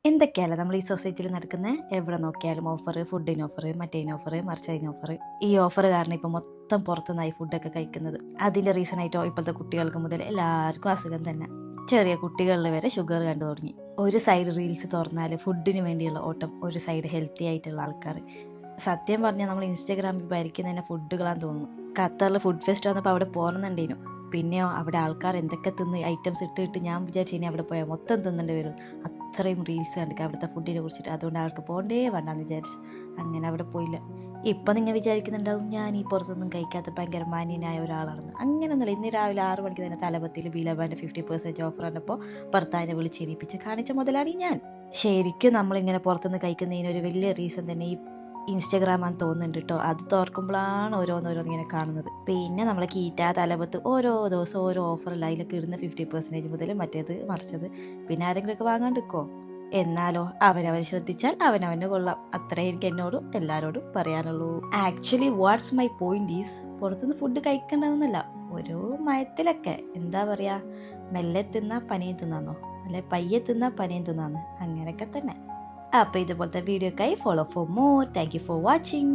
എന്തൊക്കെയല്ല നമ്മൾ ഈ സൊസൈറ്റിയിൽ നടക്കുന്ന എവിടെ നോക്കിയാലും ഓഫർ, ഫുഡിന് ഓഫർ, മറ്റേതിന് ഓഫർ, മറിച്ചതിന് ഓഫർ. ഈ ഓഫർ കാരണം ഇപ്പം മൊത്തം പുറത്തുനിന്നായി ഫുഡൊക്കെ കഴിക്കുന്നത്. അതിൻ്റെ റീസൺ ആയിട്ടോ ഇപ്പോഴത്തെ കുട്ടികൾക്ക് മുതൽ എല്ലാവർക്കും അസുഖം തന്നെ. ചെറിയ കുട്ടികളിൽ വരെ ഷുഗർ കണ്ടു തുടങ്ങി. ഒരു സൈഡ് റീൽസ് തുറന്നാൽ ഫുഡിന് വേണ്ടിയുള്ള ഓട്ടം, ഒരു സൈഡ് ഹെൽത്തി ആയിട്ടുള്ള ആൾക്കാർ. സത്യം പറഞ്ഞാൽ നമ്മൾ ഇൻസ്റ്റാഗ്രാമിൽ ഭരിക്കുന്നതന്നെ ഫുഡുകളാന്ന് തോന്നുന്നു. ഖത്തറിൽ ഫുഡ് ഫെസ്റ്റ് വന്നപ്പോൾ അവിടെ പോകുന്നുണ്ടേനു. പിന്നെയോ അവിടെ ആൾക്കാർ എന്തൊക്കെ തിന്ന് ഐറ്റംസ് ഇട്ടിട്ട് ഞാൻ വിചാരിച്ചു ഇനി അവിടെ പോയാൽ മൊത്തം തിന്നേണ്ടി വരും. അത്രയും റീൽസ് കണ്ടിട്ട് അവിടുത്തെ ഫുഡിനെ കുറിച്ചിട്ട്. അതുകൊണ്ട് അവർക്ക് പോകണ്ടേ വേണ്ടാന്ന് വിചാരിച്ചു. അങ്ങനെ അവിടെ പോയില്ല. ഇപ്പം നിങ്ങൾ വിചാരിക്കുന്നുണ്ടാവും ഞാൻ ഈ പുറത്തൊന്നും കഴിക്കാത്ത ഭയങ്കര മാന്യനായ ഒരാളാണെന്ന്. അങ്ങനെയൊന്നുമില്ല. ഇന്ന് രാവിലെ 6 മണിക്ക് തന്നെ തലപത്തിൽ ബിലബാൻ്റെ 50% ഓഫർ വന്നപ്പോൾ ഭർത്താവിനെ വിളിച്ചെണീപ്പിച്ച് കാണിച്ച മുതലാണ് ഞാൻ. ശരിക്കും നമ്മളിങ്ങനെ പുറത്തുനിന്ന് കഴിക്കുന്നതിനൊരു വലിയ റീസൺ തന്നെ ഈ ഇൻസ്റ്റഗ്രാമാന്ന് തോന്നുന്നുണ്ട് കേട്ടോ. അത് തുറക്കുമ്പോഴാണ് ഓരോന്നിങ്ങനെ കാണുന്നത്. പിന്നെ നമ്മൾ കീറ്റ തലപത്ത് ഓരോ ദിവസം ഓരോ ഓഫറല്ല അതിലൊക്കെ ഇടുന്ന 50% മുതൽ മറ്റേത് മറിച്ചത്. പിന്നെ ആരെങ്കിലുമൊക്കെ വാങ്ങാണ്ടിരിക്കോ? എന്നാലോ അവനവൻ ശ്രദ്ധിച്ചാൽ അവനവന് കൊള്ളാം. അത്രേ എനിക്ക് എന്നോടും എല്ലാവരോടും പറയാനുള്ളൂ. Actually what's my point is, പുറത്തുനിന്ന് ഫുഡ് കഴിക്കേണ്ടതെന്നല്ല, ഒരു മയത്തിലൊക്കെ എന്താ പറയുക, മെല്ലെ തിന്നാ പനിയും തിന്നാന്നോ, അല്ലെ പയ്യെ തിന്നാ പനിയും തിന്നാന്ന്, അങ്ങനെയൊക്കെ തന്നെ. അപ്പോൾ ഇതുപോലത്തെ വീഡിയോക്കായി follow for more. Thank you for watching.